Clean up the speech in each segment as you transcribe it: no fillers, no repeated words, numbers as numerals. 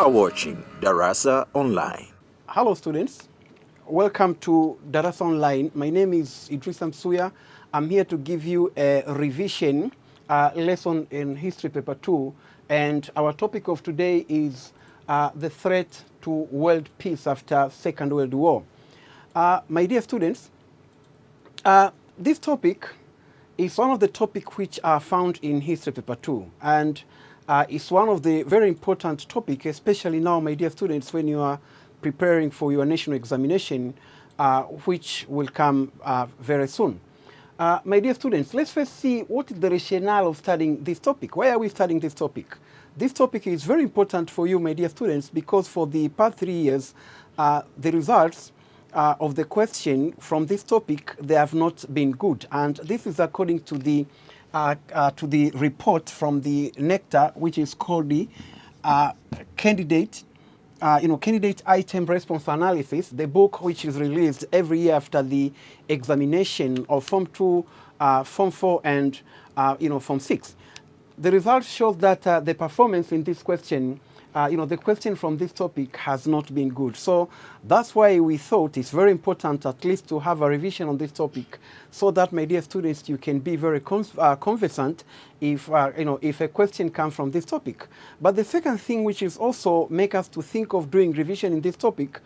are watching Darasa Online. Hello students, welcome to Darasa Online. My name is Idris Msuya. I'm here to give you a revision lesson in History Paper 2, and our topic of today is the threat to world peace after Second World War. My dear students, this topic is one of the topics which are found in History Paper 2, and it's one of the very important topics, especially now, my dear students, when you are preparing for your national examination, which will come very soon. My dear students, let's first see what is the rationale of studying this topic. Why are we studying this topic? This topic is very important for you, my dear students, because for the past 3 years, the results of the question from this topic, they have not been good. And this is according to the report from the NECTA, which is called the candidate item response analysis, the book which is released every year after the examination of Form 2, Form 4, and Form 6. The results show that the performance in this question, the question from this topic has not been good. So that's why we thought it's very important at least to have a revision on this topic, so that, my dear students, you can be very conversant if a question comes from this topic. But the second thing which is also make us to think of doing revision in this topic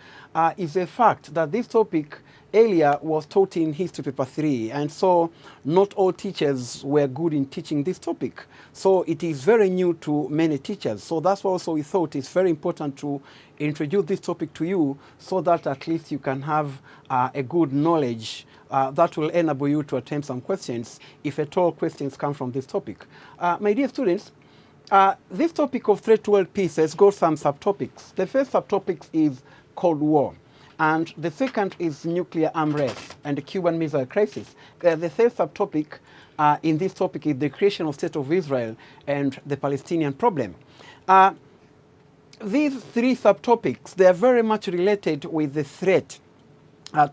is the fact that this topic earlier was taught in History Paper 3, and so not all teachers were good in teaching this topic. So it is very new to many teachers. So that's why also we thought it's very important to introduce this topic to you, so that at least you can have a good knowledge that will enable you to attempt some questions, if at all questions come from this topic. My dear students, this topic of threat to world peace has got some subtopics. The first subtopic is Cold War, and the second is nuclear unrest and the Cuban Missile Crisis. The third subtopic in this topic is the creation of State of Israel and the Palestinian problem. These three subtopics, they are very much related with the threat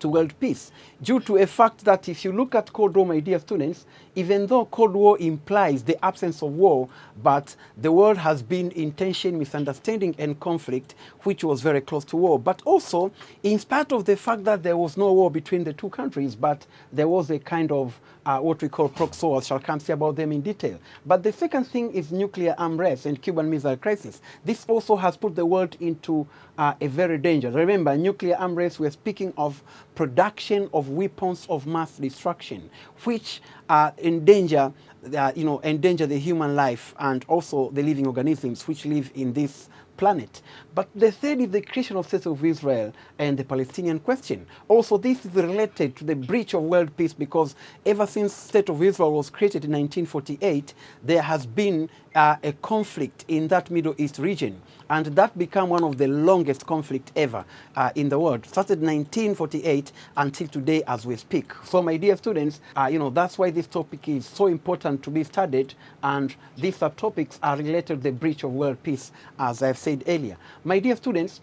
to world peace, due to a fact that if you look at Cold War, my dear students, even though Cold War implies the absence of war, but the world has been in tension, misunderstanding, and conflict, which was very close to war. But also, in spite of the fact that there was no war between the two countries, but there was a kind of what we call proxy wars. Shall come see about them in detail. But the second thing is nuclear unrest and Cuban Missile Crisis. This also has put the world into a very danger. Remember, nuclear unrest, we're speaking of production of weapons of mass destruction, which endanger the human life and also the living organisms which live in this planet. But the third is the creation of State of Israel and the Palestinian question. Also, this is related to the breach of world peace, because ever since State of Israel was created in 1948, there has been a conflict in that Middle East region, and that became one of the longest conflict ever in the world. Started 1948 until today as we speak. So, my dear students, that's why this topic is so important to be studied, and these subtopics are related to the breach of world peace, as I've said earlier. My dear students,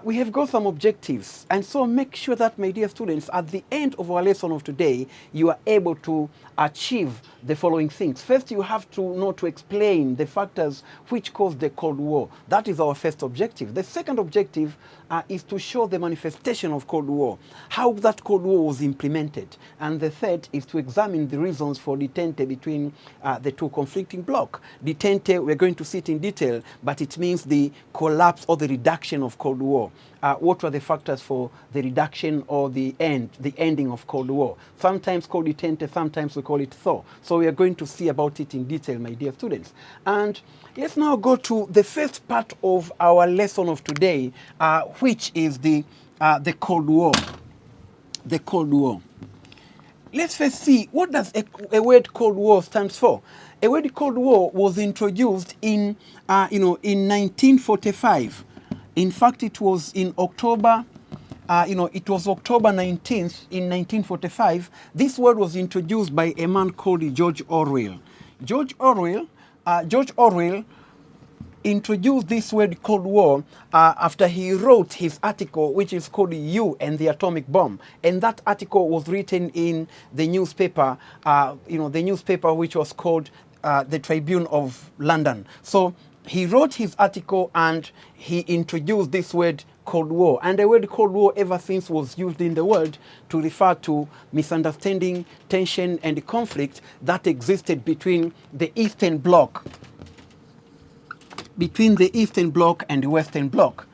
we have got some objectives, and so make sure that, my dear students, at the end of our lesson of today, you are able to achieve the following things. First, you have to know to explain the factors which caused the Cold War. That is our first objective. The second objective is to show the manifestation of Cold War, how that Cold War was implemented. And the third is to examine the reasons for detente between the two conflicting blocs. Detente, we're going to see it in detail, but it means the collapse or the reduction of Cold War. What were the factors for the reduction or the ending of Cold War? Sometimes called detente, sometimes we call it thaw. So we are going to see about it in detail, my dear students. And let's now go to the first part of our lesson of today, which is the Cold War. The Cold War. Let's first see, what does a word Cold War stands for? A word Cold War was introduced in 1945. In fact, it was in October, it was October 19th in 1945. This word was introduced by a man called George Orwell. George Orwell introduced this word Cold War after he wrote his article, which is called You and the Atomic Bomb. And that article was written in the newspaper, the newspaper which was called the Tribune of London. So he wrote his article and he introduced this word Cold War. And the word Cold War ever since was used in the world to refer to misunderstanding, tension, and conflict that existed between the Eastern Bloc, and the Western Bloc.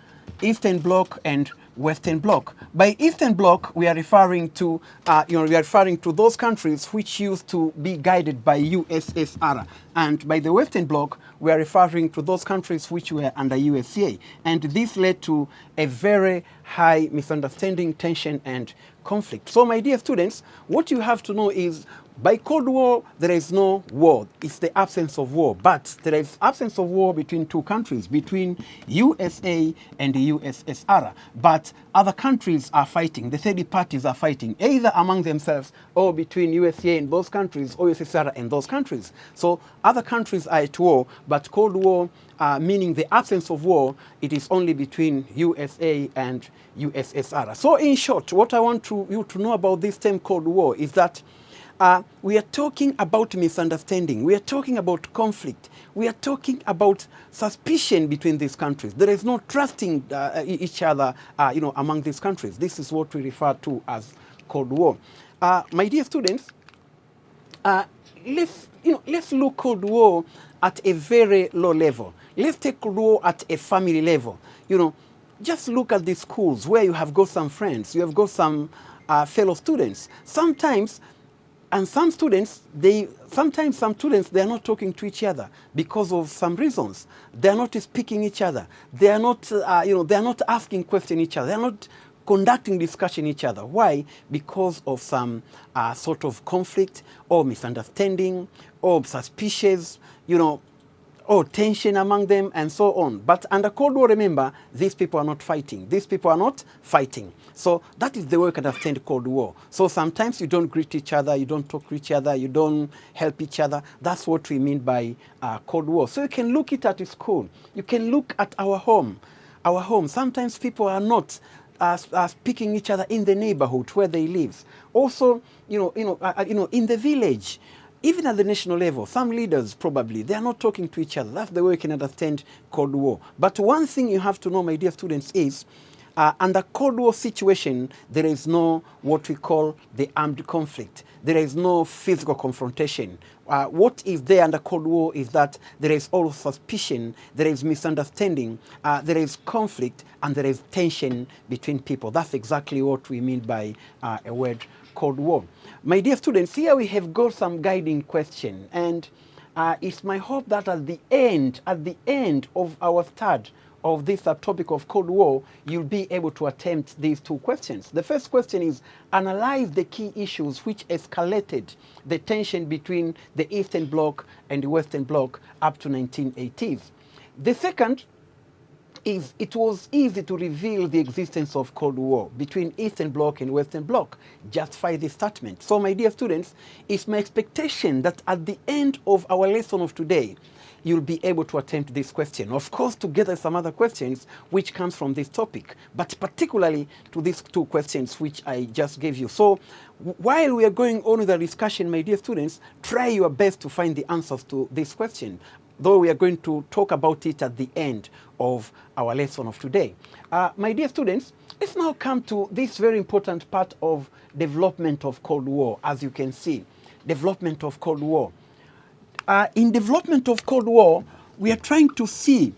Eastern Bloc and Western Bloc. By Eastern Bloc, we are referring to, those countries which used to be guided by USSR, and by the Western Bloc, we are referring to those countries which were under USA. And this led to a very high misunderstanding, tension, and conflict. So, my dear students, what you have to know is, by Cold War, there is no war. It's the absence of war. But there is absence of war between two countries, between USA and the USSR. But other countries are fighting. The third parties are fighting, either among themselves or between USA and those countries, or USSR and those countries. So other countries are at war, but Cold War, meaning the absence of war, it is only between USA and USSR. So in short, what I want you to know about this term Cold War is that we are talking about misunderstanding. We are talking about conflict. We are talking about suspicion between these countries. There is no trusting each other, among these countries. This is what we refer to as Cold War. My dear students, let's look Cold War at a very low level. Let's take Cold War at a family level. Just look at the schools where you have got some friends, you have got some fellow students. Sometimes some students, they are not talking to each other because of some reasons. They are not speaking each other. They are not, they are not asking questions each other. They are not conducting discussion each other. Why? Because of some sort of conflict or misunderstanding or suspicious, or tension among them, and so on. But under Cold War, remember, these people are not fighting. These people are not fighting. So that is the way we can understand Cold War. So sometimes you don't greet each other, you don't talk to each other, you don't help each other. That's what we mean by Cold War. So you can look it at school. You can look at our home. Our home. Sometimes people are not speaking each other in the neighborhood where they live. Also, in the village. Even at the national level, some leaders probably, they are not talking to each other. That's the way we can understand Cold War. But one thing you have to know, my dear students, is under Cold War situation, there is no what we call the armed conflict. There is no physical confrontation. What is there under Cold War is that there is all suspicion, there is misunderstanding, there is conflict, and there is tension between people. That's exactly what we mean by a word Cold War. My dear students, here we have got some guiding question, and it's my hope that at the end of our study of this topic of Cold War, you'll be able to attempt these two questions. The first question is, analyze the key issues which escalated the tension between the Eastern Bloc and the Western Bloc up to 1980s. The second is, it was easy to reveal the existence of Cold War between Eastern Bloc and Western Bloc. Justify this statement. So, my dear students, it's my expectation that at the end of our lesson of today, you'll be able to attempt this question. Of course, together some other questions which comes from this topic, but particularly to these two questions which I just gave you. So, while we are going on with the discussion, my dear students, try your best to find the answers to this question, though we are going to talk about it at the end of our lesson of today. My dear students, let's now come to this very important part of development of Cold War. As you can see, development of Cold War. In development of Cold War, we are trying to see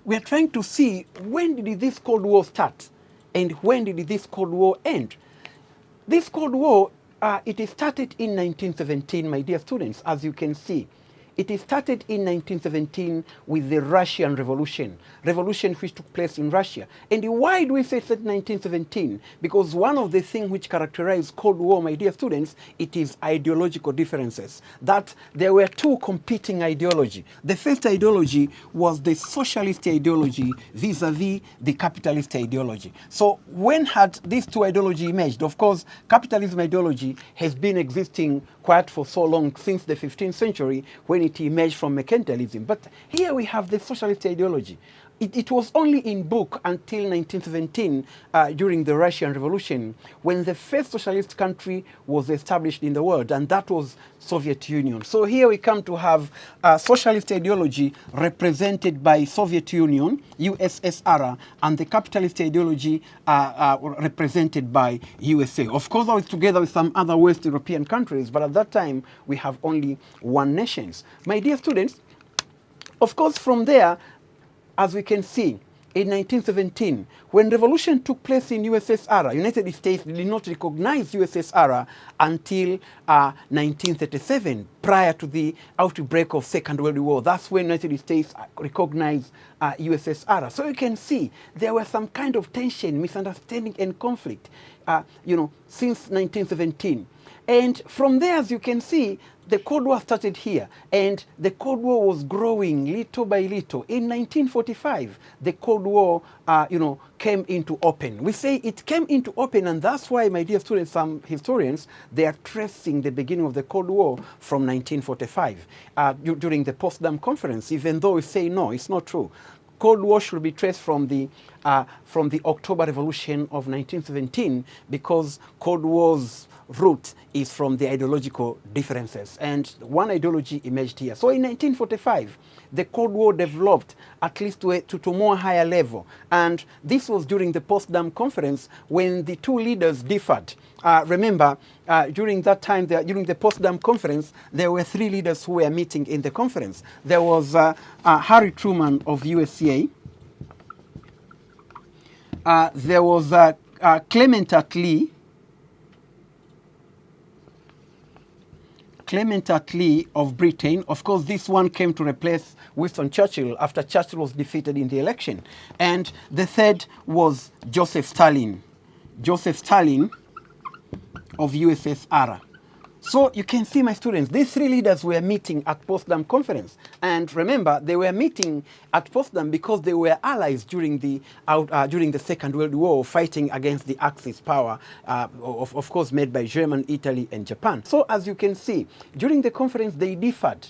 when did this Cold War start and when did this Cold War end. This Cold War, it started in 1917, my dear students, as you can see. It started in 1917 with the Russian Revolution which took place in Russia. And why do we say that 1917? Because one of the things which characterized Cold War, my dear students, it is ideological differences. That there were two competing ideologies. The first ideology was the socialist ideology vis-a-vis the capitalist ideology. So when had these two ideologies emerged? Of course, capitalism ideology has been existing quite for so long, since the 15th century, when it emerged from mercantilism. But here we have the socialist ideology. it was only in book until 1917, during the Russian Revolution, when the first socialist country was established in the world, and that was Soviet Union. So here we come to have socialist ideology represented by Soviet Union, USSR, and the capitalist ideology represented by USA. Of course, I was together with some other West European countries, but at that time, we have only one nation. My dear students, of course, from there, as we can see, in 1917, when revolution took place in USSR, United States did not recognize USSR until 1937, prior to the outbreak of Second World War. That's when United States recognized USSR. So you can see there was some kind of tension, misunderstanding, and conflict, since 1917. And from there, as you can see, the Cold War started here, and the Cold War was growing little by little. In 1945, the Cold War, came into open. We say it came into open, and that's why, my dear students, some historians, they are tracing the beginning of the Cold War from 1945, during the Potsdam Conference, even though we say no, it's not true. Cold War should be traced from the October Revolution of 1917, because Cold War's root is from the ideological differences, and one ideology emerged here. So in 1945, the Cold War developed at least to a more higher level, and this was during the Potsdam Conference when the two leaders differed. Remember, during that time, during the Potsdam Conference, there were three leaders who were meeting in the conference. There was Harry Truman of USA. There was Clement Attlee of Britain. Of course, this one came to replace Winston Churchill after Churchill was defeated in the election. And the third was Joseph Stalin of USSR. So you can see, my students, these three leaders were meeting at Potsdam Conference. And remember, they were meeting at Potsdam because they were allies during the Second World War, fighting against the Axis power, of course, made by Germany, Italy, and Japan. So as you can see, during the conference, they differed.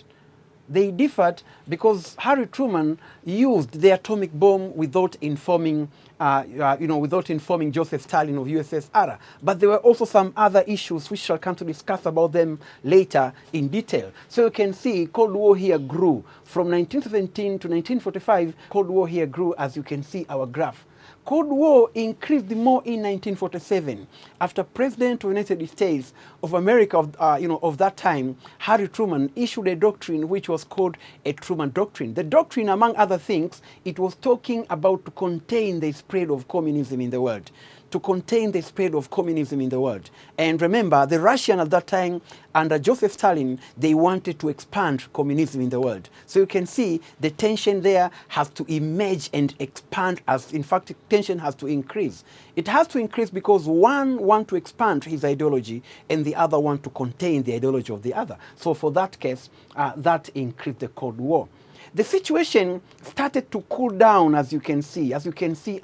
They differed because Harry Truman used the atomic bomb without informing Joseph Stalin of USSR. But there were also some other issues which shall come to discuss about them later in detail. So you can see Cold War here grew. From 1917 to 1945, Cold War here grew, as you can see our graph. Cold War increased more in 1947 after President of the United States of America of that time, Harry Truman, issued a doctrine which was called a Truman Doctrine. The doctrine, among other things, it was talking about to contain the spread of communism in the world. To contain the spread of communism in the world. And remember, the Russians at that time, under Joseph Stalin, they wanted to expand communism in the world. So you can see the tension there has to emerge and expand, as in fact tension has to increase. It has to increase because one wants to expand his ideology and the other wants to contain the ideology of the other. So for that case, that increased the Cold War. The situation started to cool down, as you can see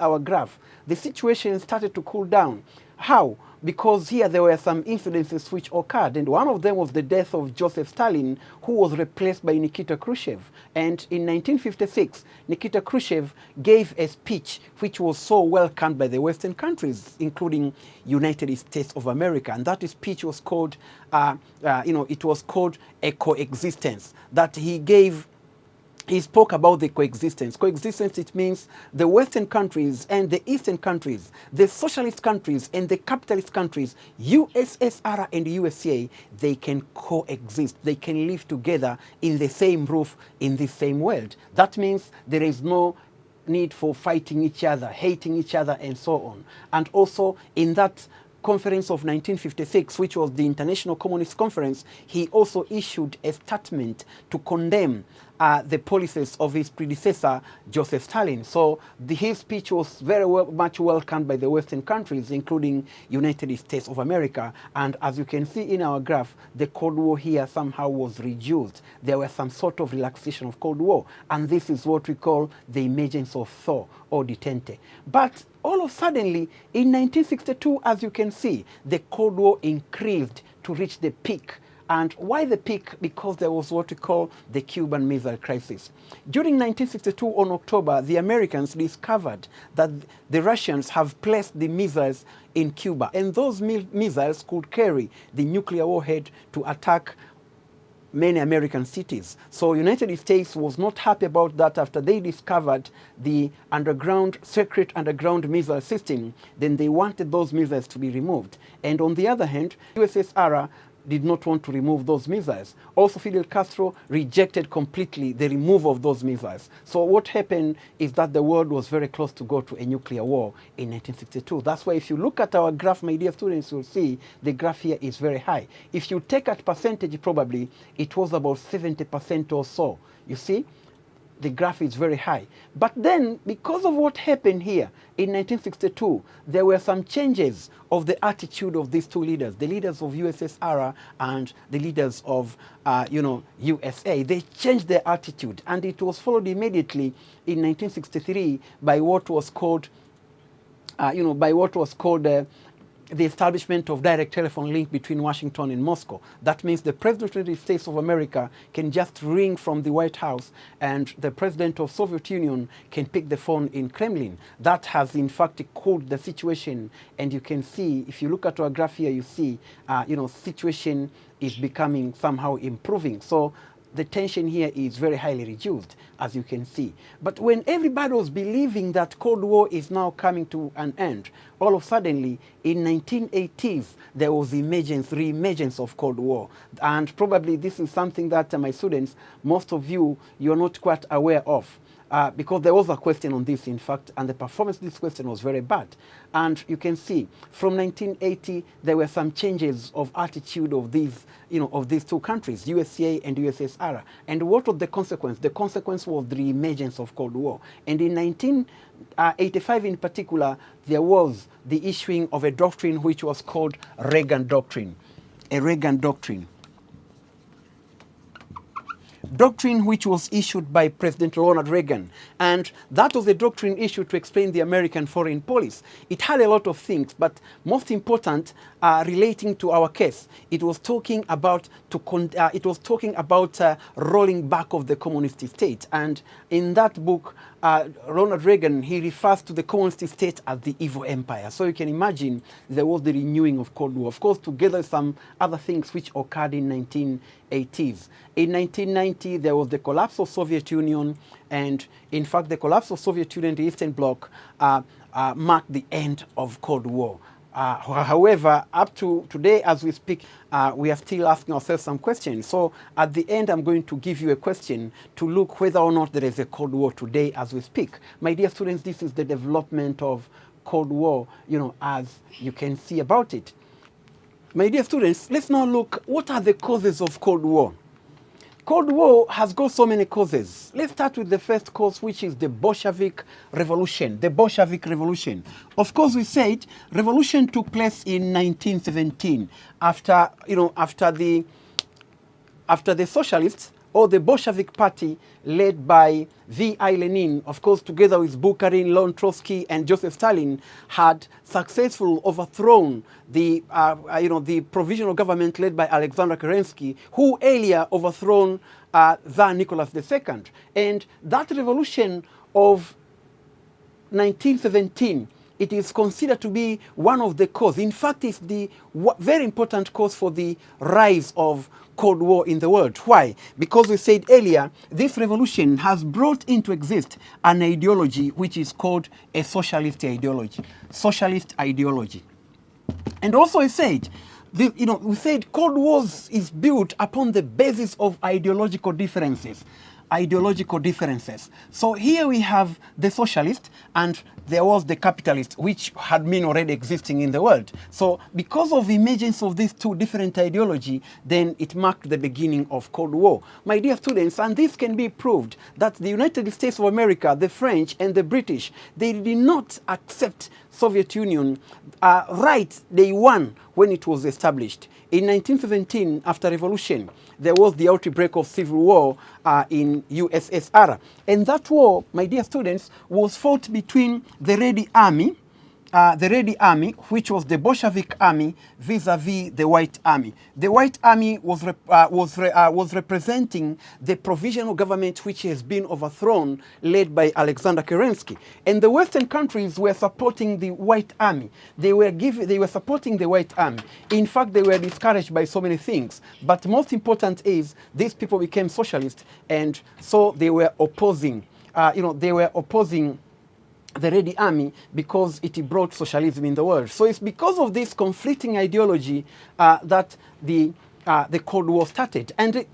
our graph. The situation started to cool down. How? Because here there were some incidences which occurred, and one of them was the death of Joseph Stalin, who was replaced by Nikita Khrushchev. And in 1956, Nikita Khrushchev gave a speech which was so welcomed by the Western countries, including United States of America. And that speech was called, it was called a coexistence, that he gave. He spoke about the coexistence. Coexistence, it means the Western countries and the Eastern countries, the socialist countries and the capitalist countries, USSR and USA, they can coexist. They can live together in the same roof, in the same world. That means there is no need for fighting each other, hating each other, and so on. And also in that Conference of 1956, which was the International Communist Conference, he also issued a statement to condemn the policies of his predecessor, Joseph Stalin. So his speech was very much welcomed by the Western countries, including United States of America. And as you can see in our graph, the Cold War here somehow was reduced. There was some sort of relaxation of Cold War. And this is what we call the emergence of thaw or detente. But all of a sudden, in 1962, as you can see, the Cold War increased to reach the peak And why the peak? Because there was what we call the Cuban Missile Crisis. During 1962 on October, the Americans discovered that the Russians have placed the missiles in Cuba, and those missiles could carry the nuclear warhead to attack many American cities. So United States was not happy about that after they discovered the secret underground missile system. Then they wanted those missiles to be removed. And on the other hand, USSR did not want to remove those missiles. Also, Fidel Castro rejected completely the removal of those missiles. So what happened is that the world was very close to go to a nuclear war in 1962. That's why if you look at our graph, my dear students, you'll see the graph here is very high. If you take at percentage, probably it was about 70% or so. You see? The graph is very high. But then, because of what happened here in 1962, there were some changes of the attitude of these two leaders, the leaders of USSR and the leaders of, USA. They changed their attitude, and it was followed immediately in 1963 by what was called, the establishment of direct telephone link between Washington and Moscow. That means the President of the United States of America can just ring from the White House, and the President of Soviet Union can pick the phone in Kremlin. That has in fact cooled the situation, and you can see, if you look at our graph here, you see, situation is becoming somehow improving. So the tension here is very highly reduced, as you can see. But when everybody was believing that Cold War is now coming to an end, all of a sudden, in 1980s, there was re-emergence of Cold War. And probably this is something that my students, most of you, you're not quite aware of. Because there was a question on this, in fact, and the performance of this question was very bad. And you can see, from 1980, there were some changes of attitude of these, of these two countries, USA and USSR. And what was the consequence? The consequence was the re-emergence of Cold War. And in 1985 in particular, there was the issuing of a doctrine which was called Reagan Doctrine. A Reagan Doctrine. Doctrine which was issued by President Ronald Reagan. And that was a doctrine issued to explain the American foreign policy. It had a lot of things, but most important, relating to our case, it was talking about rolling back of the communist state. And in that book, Ronald Reagan, he refers to the communist state as the evil empire. So you can imagine there was the renewing of Cold War. Of course, together with some other things which occurred in 1980s. In 1990, there was the collapse of Soviet Union, and in fact, the collapse of Soviet Union, the Eastern Bloc, marked the end of Cold War. However, up to today, as we speak, we are still asking ourselves some questions. So at the end, I'm going to give you a question to look whether or not there is a Cold War today as we speak. My dear students, this is the development of Cold War, as you can see about it. My dear students, let's now look, what are the causes of Cold War? Cold War has got so many causes. Let's start with the first cause, which is the Bolshevik Revolution. The Bolshevik Revolution. Of course, we said revolution took place in 1917 after the socialists, or the Bolshevik Party, led by V.I. Lenin, of course, together with Bukharin, Leon Trotsky, and Joseph Stalin, had successfully overthrown the provisional government led by Alexander Kerensky, who earlier overthrown Tsar Nicholas II. And that revolution of 1917, it is considered to be one of the causes. In fact, it's the very important cause for the rise of Cold War in the world. Why? Because we said earlier, this revolution has brought into existence an ideology which is called a socialist ideology. Socialist ideology. And also we said, Cold Wars is built upon the basis of ideological differences. So here we have the socialist, and there was the capitalist, which had been already existing in the world. So because of the emergence of these two different ideologies, then it marked the beginning of Cold War. My dear students, and this can be proved, that the United States of America, the French, and the British, they did not accept Soviet Union right day one when it was established. In 1917, after revolution, there was the outbreak of civil war in USSR. And that war, my dear students, was fought between the Red Army the Red Army, which was the Bolshevik army, vis-a-vis the White Army. The White Army was representing the provisional government which has been overthrown, led by Alexander Kerensky. And the Western countries were supporting the White Army. They were supporting the White Army. In fact, they were discouraged by so many things. But most important is these people became socialist, and so they were opposing. They were opposing the Red Army because it brought socialism in the world. So it's because of this conflicting ideology that the Cold War started. And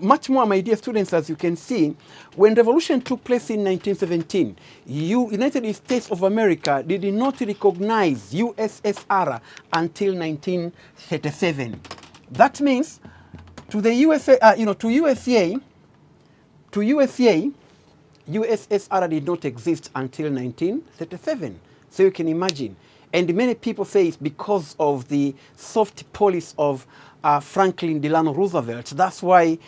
much more, my dear students, as you can see, when revolution took place in 1917, United States of America did not recognize USSR until 1937. That means to the USA, USSR did not exist until 1937. So you can imagine. And many people say it's because of the soft policy of Franklin Delano Roosevelt. That's why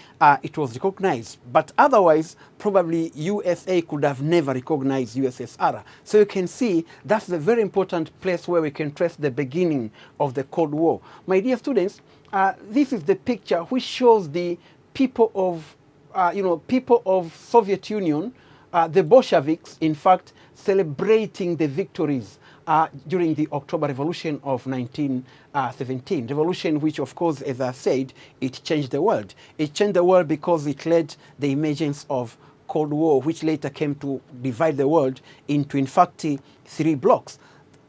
it was recognized. But otherwise, probably USA could have never recognized USSR. So you can see that's a very important place where we can trace the beginning of the Cold War. My dear students, this is the picture which shows the people of Soviet Union, the Bolsheviks, in fact, celebrating the victories during the October Revolution of 1917. Revolution which, of course, as I said, it changed the world. It changed the world because it led the emergence of Cold War, which later came to divide the world into, in fact, 3 blocks.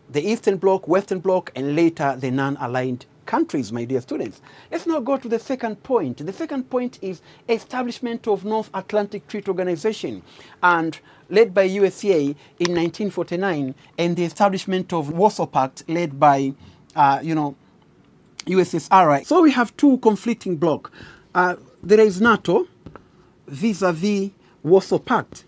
The Eastern Bloc, Western Bloc, and later the non-aligned countries, my dear students. Let's now go to the second point. The second point is establishment of North Atlantic Treaty Organization, and led by USA in 1949, and the establishment of Warsaw Pact, led by, USSR. So we have 2 conflicting blocks. There is NATO vis-a-vis Warsaw Pact.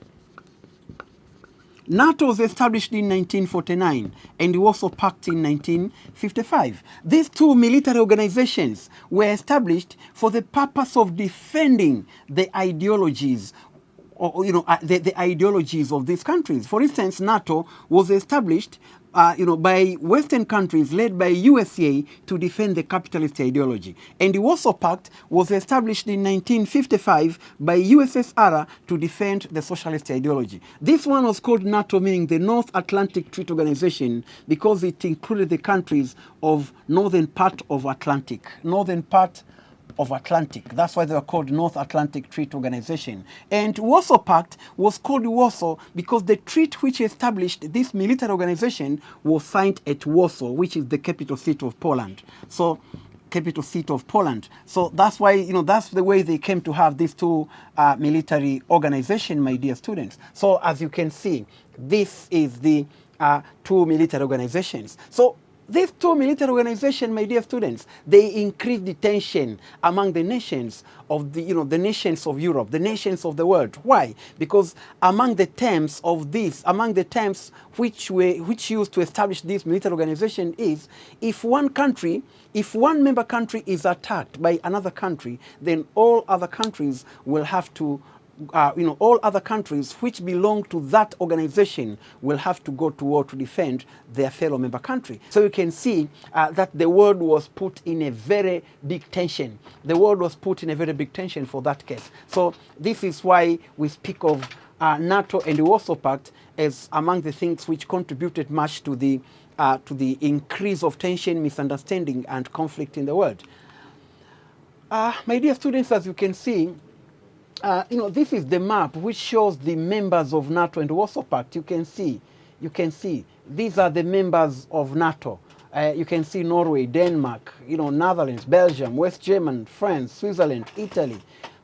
NATO was established in 1949 and the Warsaw Pact in 1955. These 2 military organizations were established for the purpose of defending the ideologies, the ideologies of these countries. For instance, NATO was established by Western countries led by USA to defend the capitalist ideology. And the Warsaw Pact was established in 1955 by USSR to defend the socialist ideology. This one was called NATO, meaning the North Atlantic Treaty Organization, because it included the countries of northern part of Atlantic. That's why they were called North Atlantic Treaty Organization. And Warsaw Pact was called Warsaw because the treaty which established this military organization was signed at Warsaw, which is the capital city of Poland. So that's why, that's the way they came to have these 2 military organizations, my dear students. So as you can see, this is the 2 military organizations. So these 2 military organizations, my dear students, they increase the tension among the nations of the nations of Europe, the nations of the world. Why? Because among the terms which used to establish this military organization is, if one member country is attacked by another country, then all other countries will have to all other countries which belong to that organization will have to go to war to defend their fellow member country. So you can see that the world was put in a very big tension. The world was put in a very big tension for that case. So this is why we speak of NATO and the Warsaw Pact as among the things which contributed much to the increase of tension, misunderstanding, and conflict in the world. My dear students, as you can see, this is the map which shows the members of NATO and the Warsaw Pact. You can see, these are the members of NATO. You can see Norway, Denmark, Netherlands, Belgium, West Germany, France, Switzerland, Italy,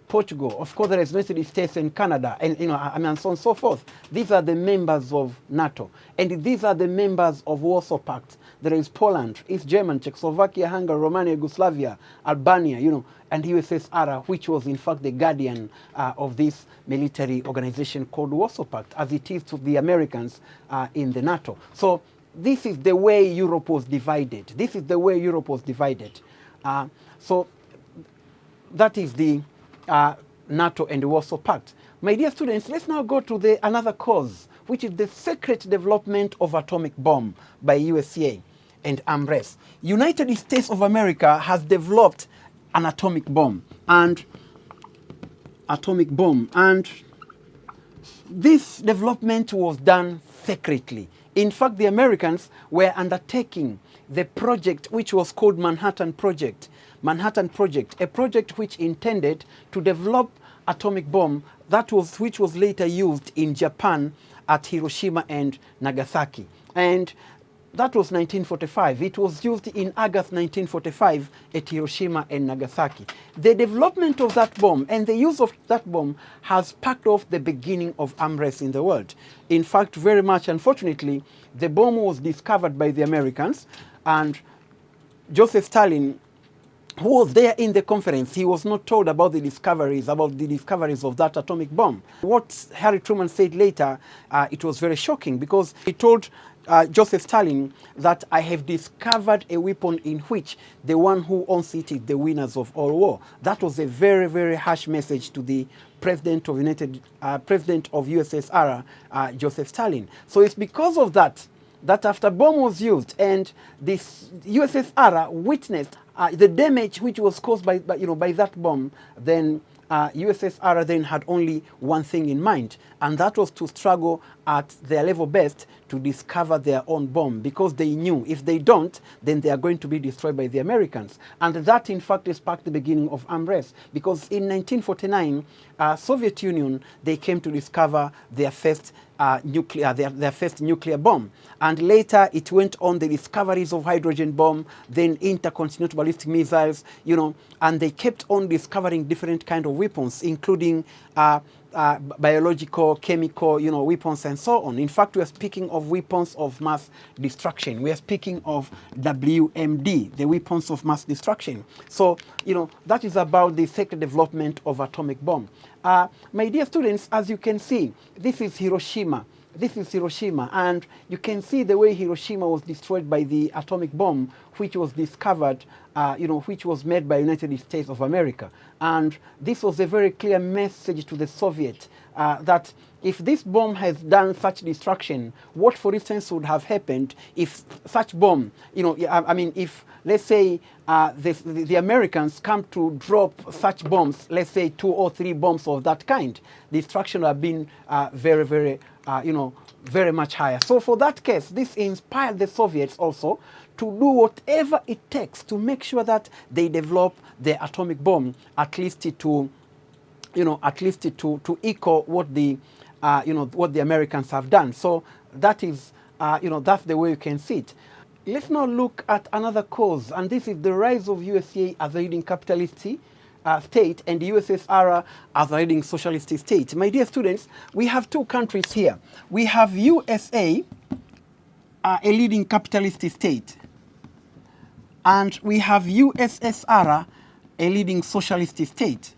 Portugal. Of course, there is United States and Canada, and so on and so forth. These are the members of NATO, and these are the members of Warsaw Pact. There is Poland, East Germany, Czechoslovakia, Hungary, Romania, Yugoslavia, Albania, and USSR, which was in fact the guardian of this military organization called Warsaw Pact, as it is to the Americans in the NATO. So this is the way Europe was divided. So that is the NATO and the Warsaw Pact. My dear students, let's now go to another cause, which is the secret development of atomic bomb by USA and Unrest. United States of America has developed an atomic bomb, and this development was done secretly. In fact, the Americans were undertaking the project which was called Manhattan Project. Manhattan Project, a project which intended to develop atomic bomb which was later used in Japan at Hiroshima and Nagasaki. And that was 1945. It was used in August 1945 at Hiroshima and Nagasaki. The development of that bomb and the use of that bomb has sparked off the beginning of unrest in the world. In fact, very much unfortunately, the bomb was discovered by the Americans, and Joseph Stalin, who was there in the conference, he was not told about the discoveries of that atomic bomb. What Harry Truman said later, it was very shocking, because he told Joseph Stalin that I have discovered a weapon in which the one who owns it is the winners of all war. That was a very, very harsh message to the president of USSR, Joseph Stalin. So it's because of that after bomb was used and this USSR witnessed the damage which was caused by that bomb, then USSR then had only one thing in mind, and that was to struggle at their level best to discover their own bomb, because they knew if they don't, then they are going to be destroyed by the Americans. And that, in fact, sparked the beginning of unrest, because in 1949, Soviet Union, they came to discover their first nuclear bomb. And later it went on the discoveries of hydrogen bomb, then intercontinental ballistic missiles, and they kept on discovering different kind of weapons, including biological, chemical, weapons and so on. In fact, we are speaking of weapons of mass destruction. We are speaking of WMD, the weapons of mass destruction. So, that is about the secret development of atomic bomb. My dear students, as you can see, this is Hiroshima. This is Hiroshima, and you can see the way Hiroshima was destroyed by the atomic bomb, which was discovered, which was made by United States of America. And this was a very clear message to the Soviets that if this bomb has done such destruction, what, for instance, would have happened if such bomb, if, let's say, the Americans come to drop such bombs, let's say 2 or 3 bombs of that kind, the destruction would have been very, very, very much higher. So for that case, this inspired the Soviets also to do whatever it takes to make sure that they develop the atomic bomb, at least to equal what the Americans have done. So that is, that's the way you can see it. Let's now look at another cause, and this is the rise of USA as a leading capitalist state and the USSR as a leading socialist state. My dear students, we have 2 countries here. We have USA, a leading capitalist state, and we have USSR, a leading socialist state.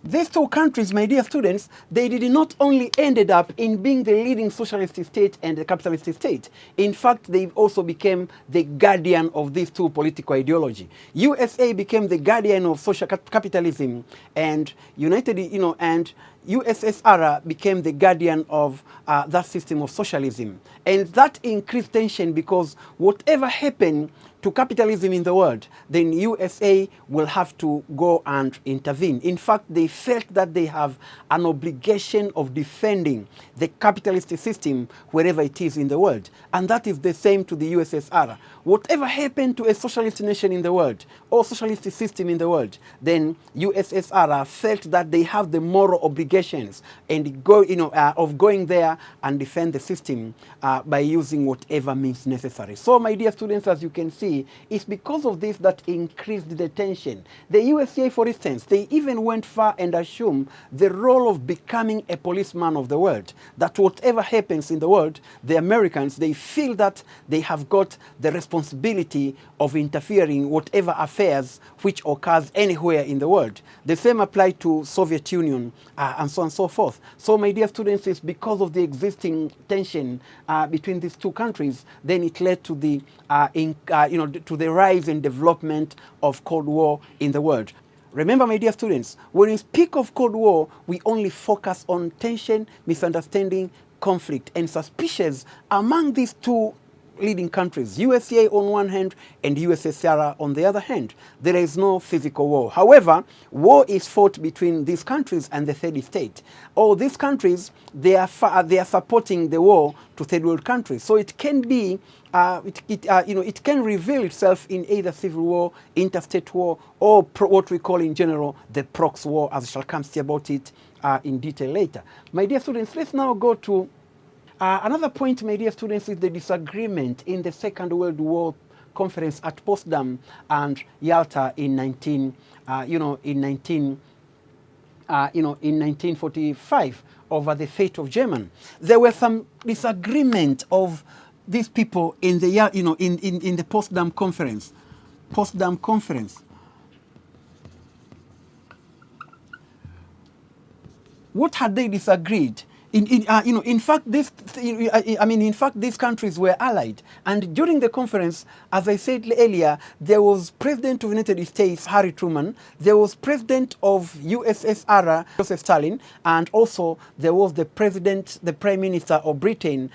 These 2 countries, my dear students, they did not only ended up in being the leading socialist state and the capitalist state. In fact, they also became the guardian of these 2 political ideology. USA became the guardian of social capitalism, and and USSR became the guardian of that system of socialism. And that increased tension, because whatever happened to capitalism in the world, then USA will have to go and intervene. In fact, they felt that they have an obligation of defending the capitalist system wherever it is in the world. And that is the same to the USSR. Whatever happened to a socialist nation in the world, or socialist system in the world, then USSR felt that they have the moral obligations and of going there and defend the system by using whatever means necessary. So, my dear students, as you can see, it's because of this that increased the tension. The USA, for instance, they even went far and assumed the role of becoming a policeman of the world. That whatever happens in the world, the Americans, they feel that they have got the responsibility of interfering whatever affairs which occurs anywhere in the world. The same applied to Soviet Union and so on and so forth. So, my dear students, it's because of the existing tension between these 2 countries, then it led to the to the rise and development of Cold War in the world. Remember, my dear students, when we speak of Cold War, we only focus on tension, misunderstanding, conflict, and suspicions among these two leading countries, USA on one hand and USSR on the other hand. There is no physical war. However, war is fought between these countries and the third state. All these countries, they are supporting the war to third world countries. So it can be, it can reveal itself in either civil war, interstate war, or what we call in general the proxy war, as I shall come see about it in detail later. My dear students, let's now go to another point, my dear students, is the disagreement in the Second World War Conference at Potsdam and Yalta in 1945 over the fate of Germany. There were some disagreement of these people in the in the Potsdam Conference. Potsdam Conference. What had they disagreed? In fact, these countries were allied. And during the conference, as I said earlier, there was President of the United States, Harry Truman. There was President of USSR, Joseph Stalin. And also, there was the Prime Minister of Britain,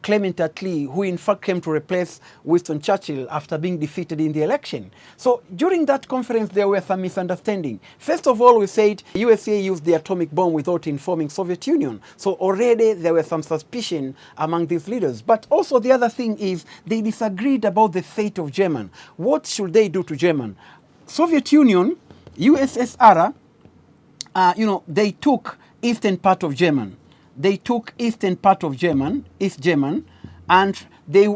Clement Attlee, who in fact came to replace Winston Churchill after being defeated in the election. So during that conference, there were some misunderstandings. First of all, we said USA used the atomic bomb without informing Soviet Union. So already there were some suspicion among these leaders. But also the other thing is they disagreed about the fate of Germany. What should they do to Germany? Soviet Union, USSR, they took eastern part of Germany. They took eastern part of Germany, East Germany, and they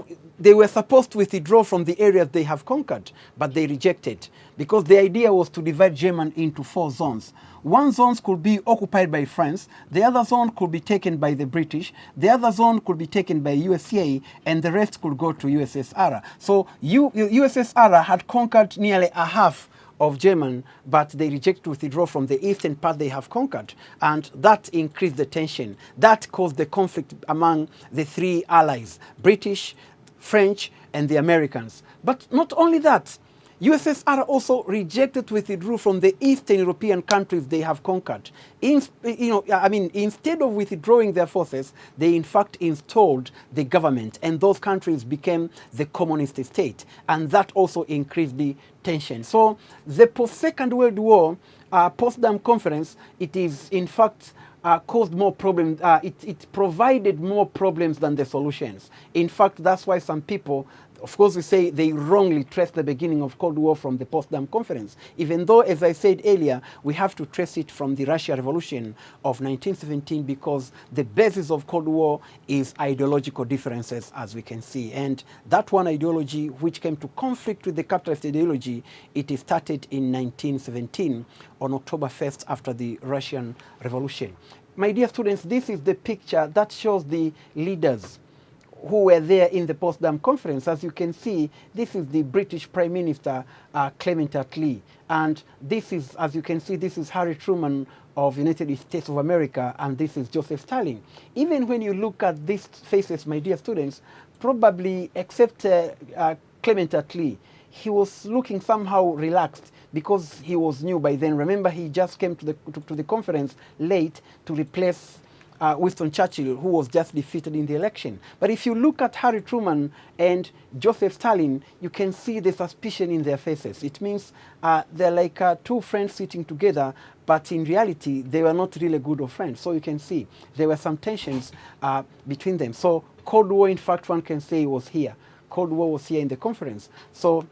were supposed to withdraw from the areas they have conquered, but they rejected because the idea was to divide Germany into 4 zones. One zone could be occupied by France, the other zone could be taken by the British, the other zone could be taken by USA, and the rest could go to USSR. So USSR had conquered nearly a half of Germany, but they reject to withdraw from the eastern part they have conquered. And that increased the tension. That caused the conflict among the 3 allies, British, French, and the Americans. But not only that, USSR also rejected to withdraw from the Eastern European countries they have conquered. Instead of withdrawing their forces, they in fact installed the government, and those countries became the communist state, and that also increased the tension. So the post-Second World War Potsdam Conference, it is in fact caused more problems. It provided more problems than the solutions. In fact, that's why some people, of course, we say they wrongly trace the beginning of Cold War from the Potsdam Conference, even though, as I said earlier, we have to trace it from the Russian Revolution of 1917 because the basis of Cold War is ideological differences, as we can see. And that one ideology, which came to conflict with the capitalist ideology, it started in 1917 on October 1st after the Russian Revolution. My dear students, this is the picture that shows the leaders who were there in the Potsdam Conference. As you can see, this is the British Prime Minister, Clement Attlee. And this is, as you can see, this is Harry Truman of the United States of America, and this is Joseph Stalin. Even when you look at these faces, my dear students, probably except Clement Attlee, he was looking somehow relaxed because he was new by then. Remember, he just came to the conference late to replace Winston Churchill, who was just defeated in the election. But if you look at Harry Truman and Joseph Stalin, you can see the suspicion in their faces. It means they're like 2 friends sitting together, but in reality, they were not really good of friends. So you can see there were some tensions between them. So Cold War, in fact, one can say was here. Cold War was here in the conference. So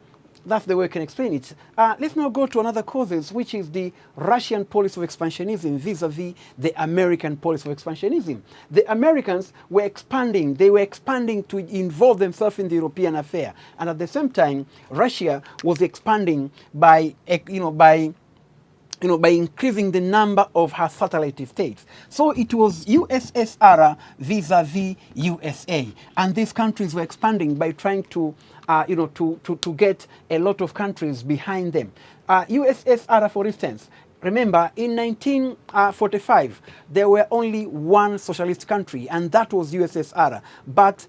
that's the way I can explain it. Let's now go to another causes, which is the Russian policy of expansionism vis-a-vis the American policy of expansionism. The Americans were expanding. They were expanding to involve themselves in the European affair. And at the same time, Russia was expanding by increasing the number of her satellite states. So it was USSR vis-a-vis USA. And these countries were expanding by trying to get a lot of countries behind them. USSR, for instance, remember, in 1945, there were only one socialist country, and that was USSR. But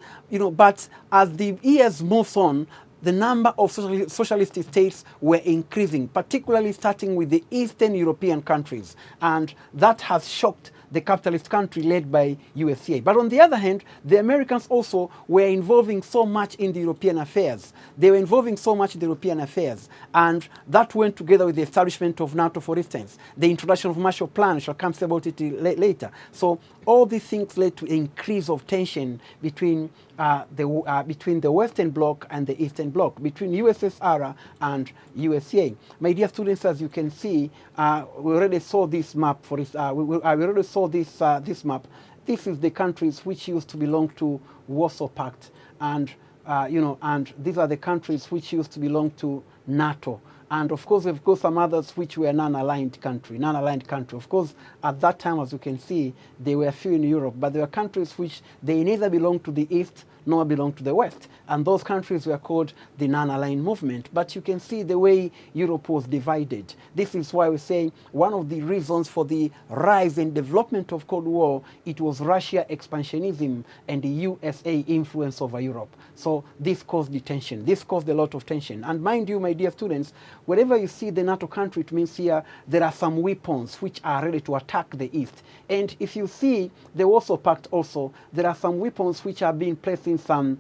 as the years moved on, the number of socialist states were increasing, particularly starting with the Eastern European countries. And that has shocked the capitalist country led by USA. But on the other hand, the Americans also were involving so much in the European affairs. They were involving so much in the European affairs. And that went together with the establishment of NATO, for instance. The introduction of Marshall Plan, I shall come to about it later. So all these things led to increase of tension between the Western Bloc and the Eastern Bloc, between USSR and USA. My dear students, as you can see, we already saw this map. We already saw this map. This is the countries which used to belong to Warsaw Pact, and and these are the countries which used to belong to NATO. And of course, we've got some others which were non-aligned country. Of course, at that time, as you can see, there were few in Europe, but there were countries which they neither belong to the East nor belong to the West. And those countries were called the non-aligned movement. But you can see the way Europe was divided. This is why we say one of the reasons for the rise and development of Cold War, it was Russia expansionism and the USA influence over Europe. So this caused the tension. This caused a lot of tension. And mind you, my dear students, wherever you see the NATO country, it means here there are some weapons which are ready to attack the East. And if you see the Warsaw Pact also, there are some weapons which are being placed in some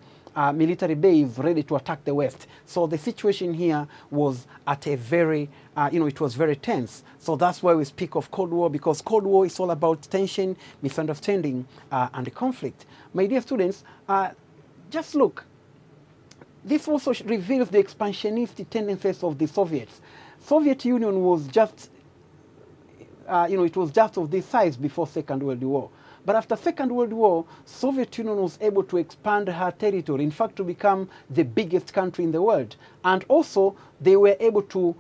military base ready to attack the West. So the situation here was at a very, it was very tense. So that's why we speak of Cold War, because Cold War is all about tension, misunderstanding, and conflict. My dear students, just look. This also reveals the expansionist tendencies of the Soviets. Soviet Union was just, it was just of this size before Second World War. But after Second World War, Soviet Union was able to expand her territory, in fact, to become the biggest country in the world. And also, they were able to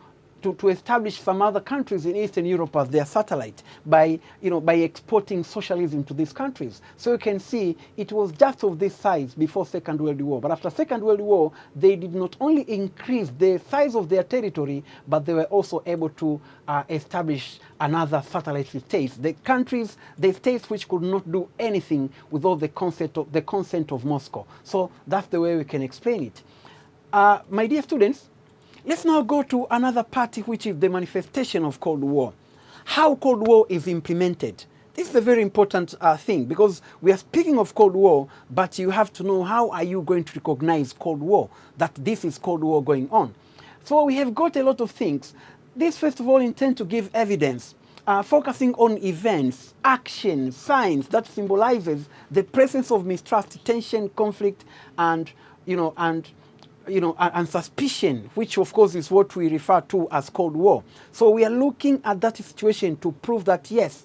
establish some other countries in Eastern Europe as their satellite by exporting socialism to these countries. So you can see it was just of this size before Second World War. But after Second World War, they did not only increase the size of their territory, but they were also able to establish another satellite states. The states which could not do anything without the consent of Moscow. So that's the way we can explain it. My dear students, let's now go to another part, which is the manifestation of Cold War. How Cold War is implemented. This is a very important thing, because we are speaking of Cold War, but you have to know how are you going to recognize Cold War, that this is Cold War going on. So we have got a lot of things. This, first of all, intend to give evidence, focusing on events, action, signs that symbolizes the presence of mistrust, tension, conflict, and suspicion, which of course is what we refer to as Cold War. So we are looking at that situation to prove that yes,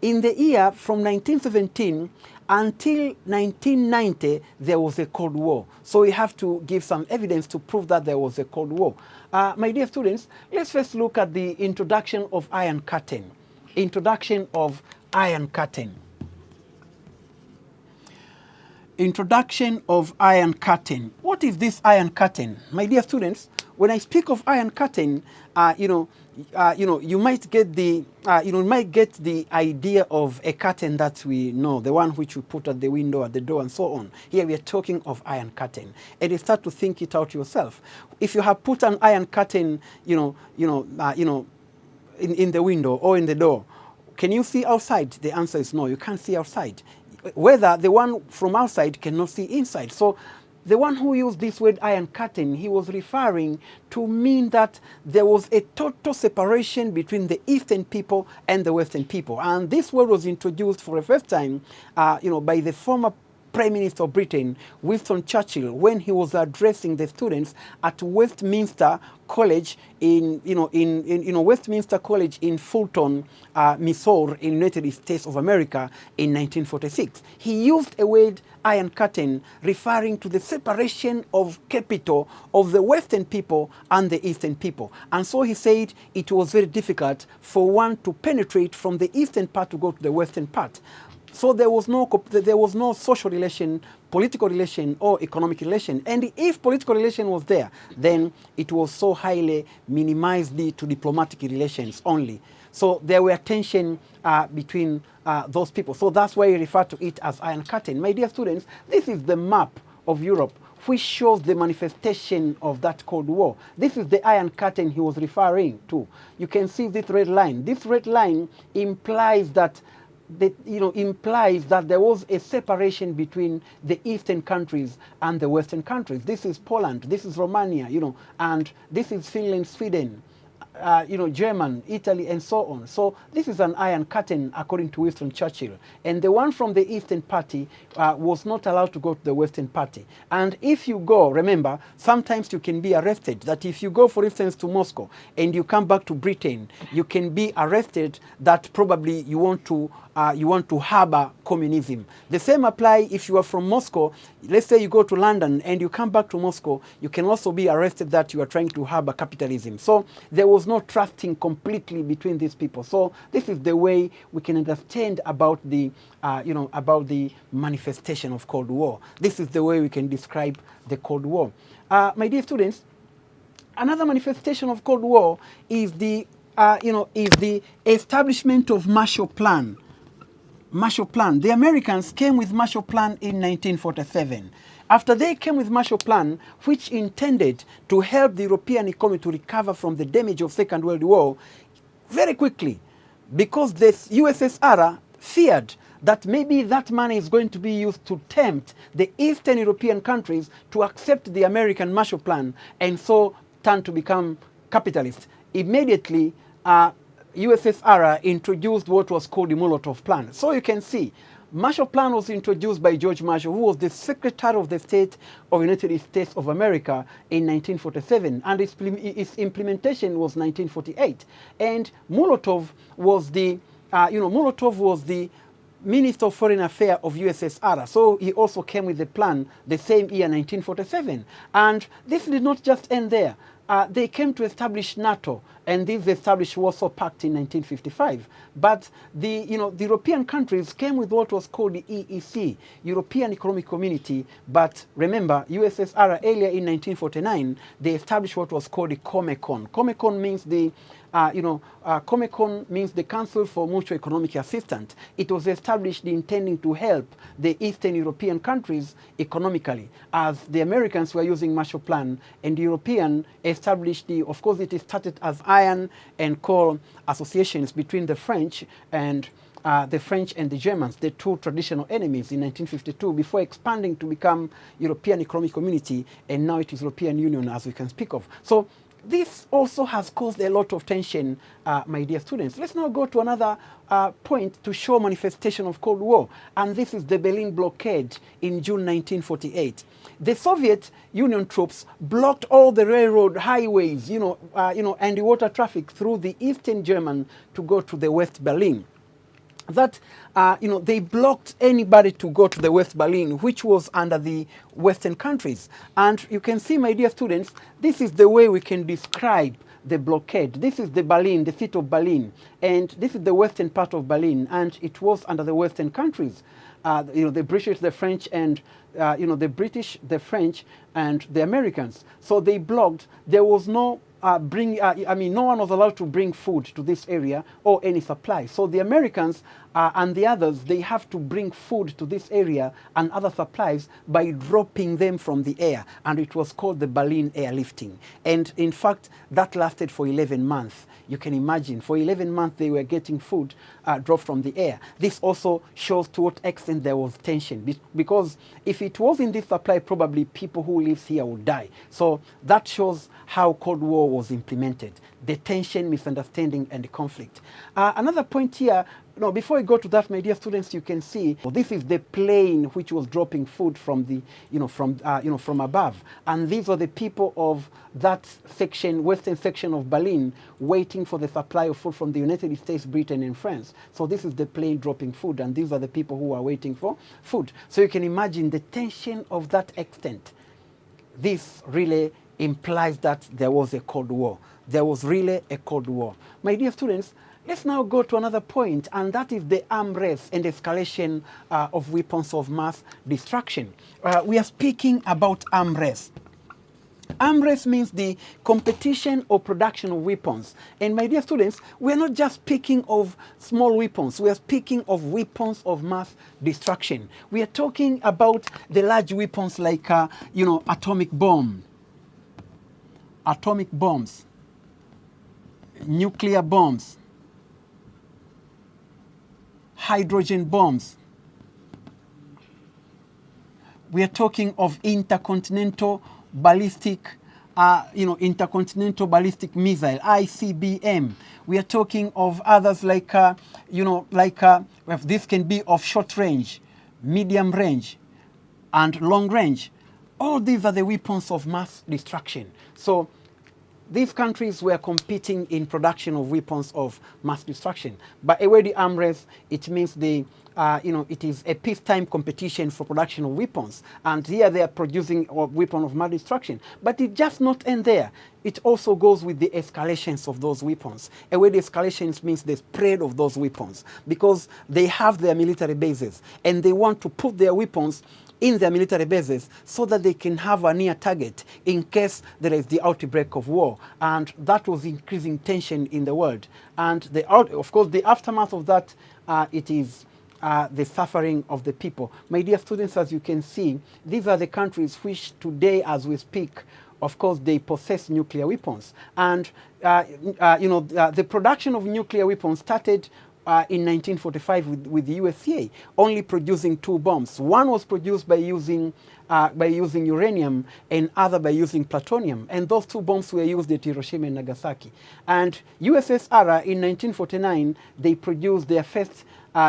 in the year from 1917 until 1990, there was a Cold War. So we have to give some evidence to prove that there was a Cold War. My dear students, let's first look at the introduction of Iron Curtain. Introduction of Iron Curtain. Introduction of Iron Curtain. What is this Iron Curtain? My dear students, when I speak of Iron Curtain, you might get the idea of a curtain that we know, the one which we put at the window, at the door, and so on. Here we are talking of Iron Curtain, and you start to think it out yourself. If you have put an Iron Curtain, in the window or in the door, can you see outside? The answer is no. You can't see outside. Whether the one from outside cannot see inside. So the one who used this word Iron Curtain, he was referring to mean that there was a total separation between the Eastern people and the Western people. And this word was introduced for the first time, by the former Prime Minister of Britain, Winston Churchill, when he was addressing the students at Westminster College Westminster College in Fulton, Missouri, in United States of America in 1946. He used a word Iron Curtain, referring to the separation of capital of the Western people and the Eastern people. And so he said it was very difficult for one to penetrate from the Eastern part to go to the Western part. So there was no social relation, political relation, or economic relation. And if political relation was there, then it was so highly minimized to diplomatic relations only. So there were tension between those people. So that's why we refer to it as Iron Curtain. My dear students, this is the map of Europe which shows the manifestation of that Cold War. This is the Iron Curtain he was referring to. You can see this red line. This red line implies that there was a separation between the Eastern countries and the Western countries. This is Poland, this is Romania, and this is Finland, Sweden, German, Italy, and so on. So this is an Iron Curtain, according to Winston Churchill. And the one from the Eastern Party was not allowed to go to the Western Party. And if you go, remember, sometimes you can be arrested. That if you go, for instance, to Moscow and you come back to Britain, you can be arrested that probably you want to harbor communism. The same apply if you are from Moscow. Let's say you go to London and you come back to Moscow, you can also be arrested that you are trying to harbor capitalism. So there was no trusting completely between these people. So this is the way we can understand about the manifestation of Cold War. This is the way we can describe the Cold War. My dear students, another manifestation of Cold War is the establishment of Marshall Plan. Marshall Plan. The Americans came with Marshall Plan in 1947. After they came with Marshall Plan, which intended to help the European economy to recover from the damage of Second World War, very quickly, because the USSR feared that maybe that money is going to be used to tempt the Eastern European countries to accept the American Marshall Plan and so turn to become capitalist. Immediately, USSR introduced what was called the Molotov Plan. So you can see, Marshall Plan was introduced by George Marshall, who was the Secretary of the State of the United States of America in 1947, and its implementation was 1948. And Molotov was the Minister of Foreign Affairs of USSR. So he also came with the plan the same year, 1947. And this did not just end there. They came to establish NATO, and this established Warsaw Pact in 1955. But the European countries came with what was called the EEC, European Economic Community. But remember, USSR earlier in 1949, they established what was called the Comecon. Comecon means Comecon means the Council for Mutual Economic Assistance. It was established intending to help the Eastern European countries economically, as the Americans were using Marshall Plan, and the European established of course, it started as iron and coal associations between the French and the Germans, the two traditional enemies, in 1952, before expanding to become European Economic Community, and now it is European Union, as we can speak of. So this also has caused a lot of tension, my dear students. Let's now go to another point to show manifestation of Cold War, and this is the Berlin blockade in June 1948. The Soviet Union troops blocked all the railroad highways, and the water traffic through the Eastern German to go to the West Berlin. That they blocked anybody to go to the West Berlin, which was under the Western countries. And you can see, my dear students, this is the way we can describe the blockade. This is the Berlin, the city of Berlin, and this is the western part of Berlin, and it was under the Western countries. The British, the French, and the French, and the Americans. So they blocked. There was no no one was allowed to bring food to this area or any supply. So the Americans and the others, they have to bring food to this area and other supplies by dropping them from the air. And it was called the Berlin airlifting. And in fact, that lasted for 11 months. You can imagine, for 11 months they were getting food dropped from the air. This also shows to what extent there was tension. Because if it was in this supply, probably people who live here would die. So that shows how Cold War was implemented. The tension, misunderstanding, and the conflict. Another point here, before we go to that, my dear students, you can see this is the plane which was dropping food from the, from above, and these are the people of that section, western section of Berlin, waiting for the supply of food from the United States, Britain, and France. So this is the plane dropping food, and these are the people who are waiting for food. So you can imagine the tension of that extent. This really implies that there was a Cold War. There was really a Cold War. My dear students, let's now go to another point, and that is the arms race and escalation of weapons of mass destruction. We are speaking about arms race. Unrest means the competition or production of weapons. And my dear students, we're not just speaking of small weapons. We are speaking of weapons of mass destruction. We are talking about the large weapons like, atomic bombs, nuclear bombs, hydrogen bombs. We are talking of intercontinental ballistic missile, ICBM. We are talking of others like, this can be of short range, medium range, and long range. All these are the weapons of mass destruction. So these countries were competing in production of weapons of mass destruction. But away the arms race, it means it is a peacetime competition for production of weapons. And here they are producing a weapon of mass destruction. But it just not end there. It also goes with the escalations of those weapons. Away the escalations means the spread of those weapons, because they have their military bases and they want to put their weapons in their military bases so that they can have a near target in case there is the outbreak of war. And that was increasing tension in the world. And of course, the aftermath of that, it is the suffering of the people. My dear students, as you can see, these are the countries which today, as we speak, of course, they possess nuclear weapons. And, the production of nuclear weapons started in 1945 with the USA, only producing 2 bombs. One was produced by using uranium, and other by using plutonium. And those 2 bombs were used at Hiroshima and Nagasaki. And USSR in 1949, they produced their first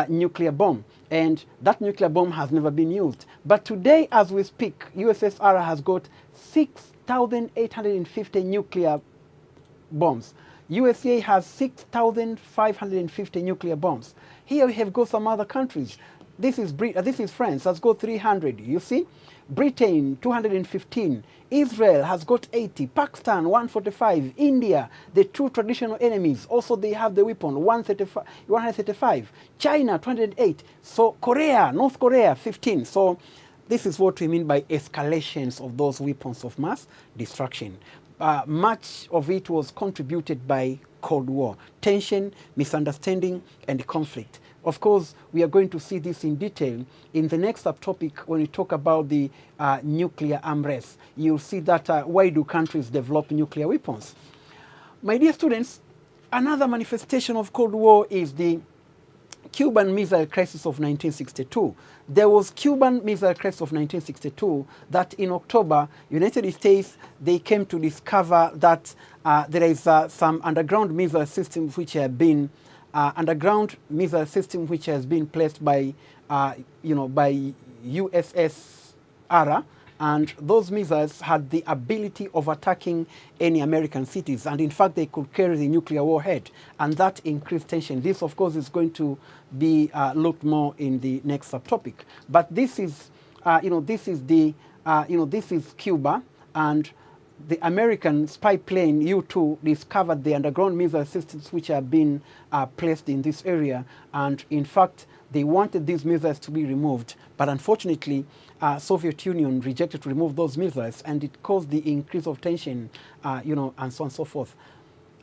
nuclear bomb. And that nuclear bomb has never been used. But today, as we speak, USSR has got 6,850 nuclear bombs. USA has 6,550 nuclear bombs. Here we have got some other countries. This is France, has got 300. You see? Britain, 215. Israel has got 80. Pakistan, 145. India, the 2 traditional enemies, also they have the weapon, 135. China, 208. So North Korea, 15. So this is what we mean by escalations of those weapons of mass destruction. Much of it was contributed by Cold War, tension, misunderstanding, and conflict. Of course, we are going to see this in detail in the next subtopic when we talk about the nuclear arms race. You'll see that why do countries develop nuclear weapons? My dear students, another manifestation of Cold War is the Cuban Missile Crisis of 1962. There was Cuban Missile Crisis of 1962 that in October, United States, they came to discover that there is some underground missile system which have been placed by by USSR, and those missiles had the ability of attacking any American cities, and in fact they could carry the nuclear warhead, and that increased tension. This, of course, is going to be looked more in the next subtopic. But this is, this is Cuba, and the American spy plane U-2 discovered the underground missile systems which have been placed in this area, and in fact they wanted these missiles to be removed, but unfortunately Soviet Union rejected to remove those missiles, and it caused the increase of tension, and so on and so forth.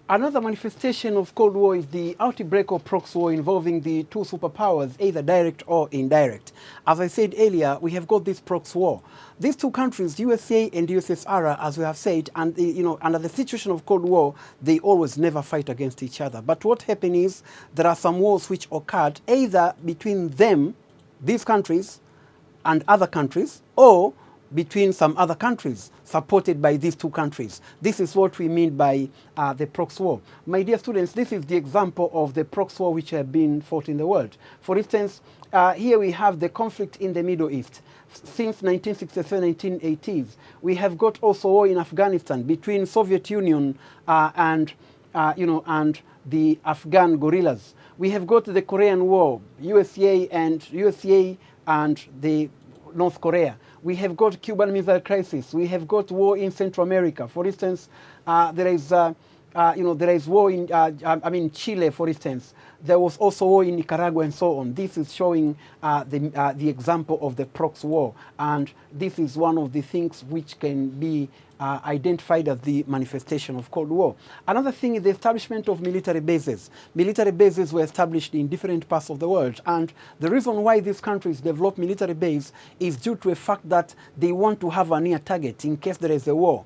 Another manifestation of Cold War is the outbreak of proxy war involving the 2 superpowers, either direct or indirect. As I said earlier, we have got this proxy war. These 2 countries, USA and USSR, as we have said, and under the situation of Cold War, they always never fight against each other. But what happened is there are some wars which occurred either between them, these countries, and other countries, or between some other countries supported by these 2 countries. This is what we mean by the proxy war. My dear students, this is the example of the proxy war which have been fought in the world. For instance, here we have the conflict in the Middle East. Since 1967, 1980s, we have got also war in Afghanistan between Soviet Union and the Afghan guerrillas. We have got the Korean War, USA and the North Korea. We have got Cuban Missile Crisis. We have got war in Central America. For instance, there is war in Chile, for instance. there was also war in Nicaragua and so on. This is showing the example of the proxy war, and this is one of the things which can be identified as the manifestation of Cold War. Another thing is the establishment of military bases. Military bases were established in different parts of the world, and the reason why these countries develop military base is due to a fact that they want to have a near target in case there is a war,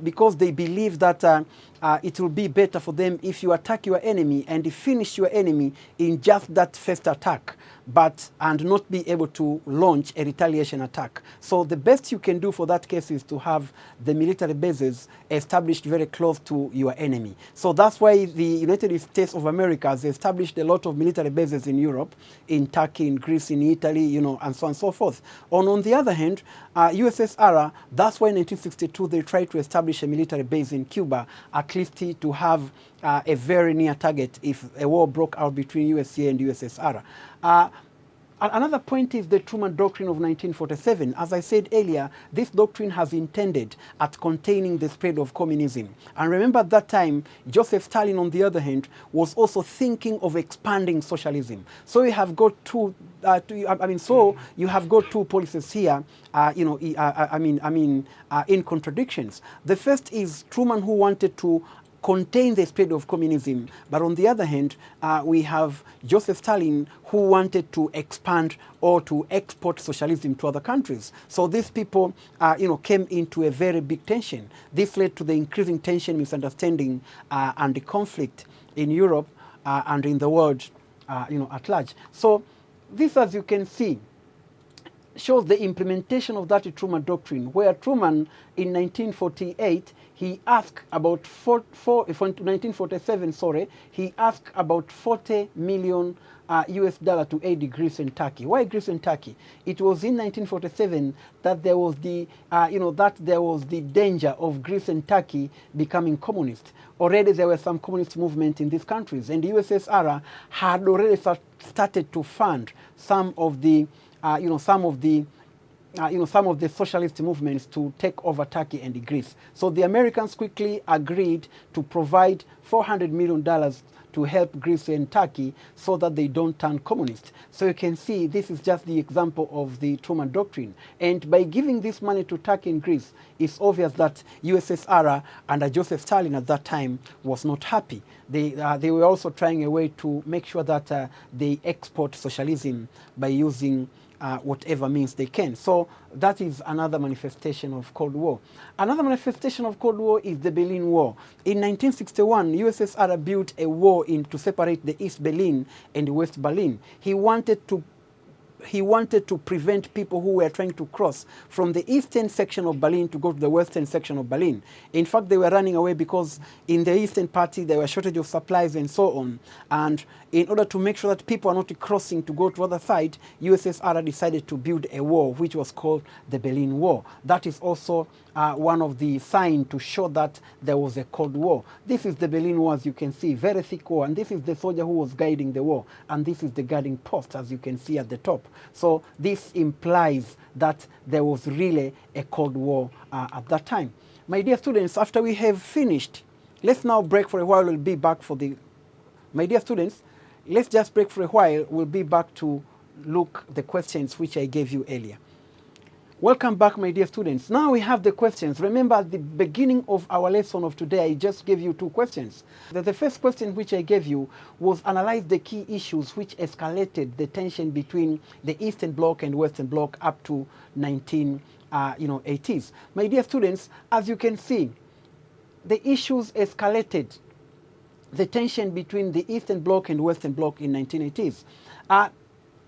because they believe that it will be better for them if you attack your enemy and finish your enemy in just that first attack, and not be able to launch a retaliation attack. So the best you can do for that case is to have the military bases established very close to your enemy. So that's why the United States of America has established a lot of military bases in Europe, in Turkey, in Greece, in Italy, you know, and so on and so forth. On the other hand, USSR, that's why in 1962 they tried to establish a military base in Cuba, at least to have a very near target if a war broke out between USA and USSR. Another point is the Truman Doctrine of 1947. As I said earlier, this doctrine has intended at containing the spread of communism. And remember at that time, Joseph Stalin, on the other hand, was also thinking of expanding socialism. So you have got two, you have got two policies here, in contradictions. The first is Truman, who wanted to contain the spread of communism, but on the other hand, we have Joseph Stalin, who wanted to expand or to export socialism to other countries. So these people, came into a very big tension. This led to the increasing tension, misunderstanding, and the conflict in Europe and in the world, at large. So this, as you can see, shows the implementation of that Truman Doctrine, where Truman in 1948 he asked about 1947, he asked about 40 million US dollar to aid Greece and Turkey. Why Greece and Turkey? It was in 1947 that there was the, danger of Greece and Turkey becoming communist. Already there were some communist movement in these countries, and the USSR had already started to fund some of the socialist movements to take over Turkey and Greece. So the Americans quickly agreed to provide $400 million to help Greece and Turkey so that they don't turn communist. So you can see this is just the example of the Truman Doctrine. And by giving this money to Turkey and Greece, it's obvious that USSR under Joseph Stalin at that time was not happy. They were also trying a way to make sure that they export socialism by using whatever means they can. So that is another manifestation of Cold War. Another manifestation of Cold War is the Berlin War. In 1961, USSR built a wall to separate the East Berlin and West Berlin. He wanted to prevent people who were trying to cross from the eastern section of Berlin to go to the western section of Berlin. In fact, they were running away because in the eastern party there were shortage of supplies and so on. And in order to make sure that people are not crossing to go to the other side, USSR decided to build a wall which was called the Berlin Wall. That is also one of the signs to show that there was a Cold War. This is the Berlin Wall, as you can see, very thick wall, and this is the soldier who was guiding the war, and this is the guarding post, as you can see at the top. So this implies that there was really a Cold War at that time. My dear students, after we have finished, let's now break for a while. We'll be back for the... My dear students, let's just break for a while. We'll be back to look at the questions which I gave you earlier. Welcome back, my dear students. Now we have the questions. Remember, at the beginning of our lesson of today, I just gave you two questions. The first question which I gave you was analyze the key issues which escalated the tension between the Eastern Bloc and Western Bloc up to 1980s. My dear students, as you can see, the issues escalated the tension between the Eastern Bloc and Western Bloc in 1980s.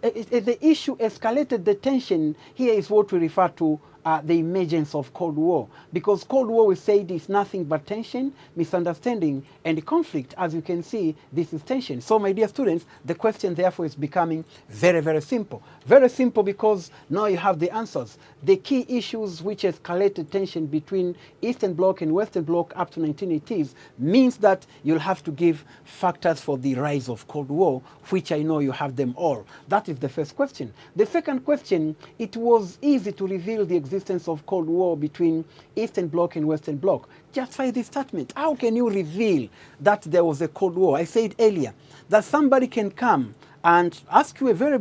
The issue escalated the tension here is what we refer to the emergence of Cold War. Because Cold War, we said, is nothing but tension, misunderstanding, and conflict. As you can see, this is tension. So, my dear students, the question, therefore, is becoming very, very simple. Very simple because now you have the answers. The key issues which escalated tension between Eastern Bloc and Western Bloc up to 1980s means that you'll have to give factors for the rise of Cold War, which I know you have them all. That is the first question. The second question, it was easy to reveal the existence of Cold War between Eastern Bloc and Western Bloc. Justify this statement. How can you reveal that there was a Cold War? I said earlier that somebody can come and ask you a very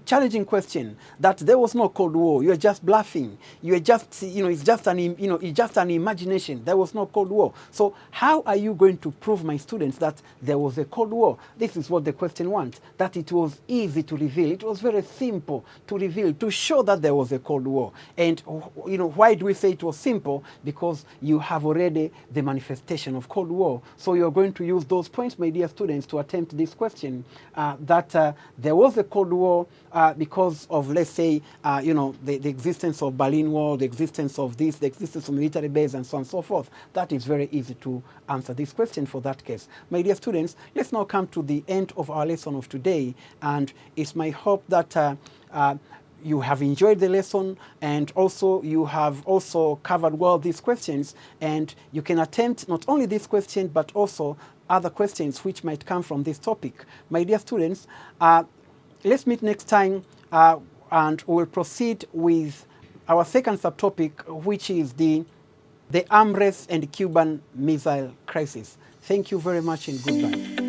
challenging question that there was no Cold War. You're just bluffing. You're just, it's just an imagination. There was no Cold War. So how are you going to prove, my students, that there was a Cold War? This is what the question wants, that it was easy to reveal. It was very simple to reveal, to show that there was a Cold War. And, why do we say it was simple? Because you have already the manifestation of Cold War. So you're going to use those points, my dear students, to attempt this question, that there was a Cold War because of, let's say, the existence of Berlin Wall, the existence of this, the existence of military base, and so on and so forth. That is very easy to answer this question for that case. My dear students, let's now come to the end of our lesson of today, and it's my hope that you have enjoyed the lesson, and also you have also covered well these questions, and you can attempt not only this question, but also other questions which might come from this topic. My dear students, let's meet next time, and we'll proceed with our second subtopic, which is the Unrest and Cuban Missile Crisis. Thank you very much, and goodbye.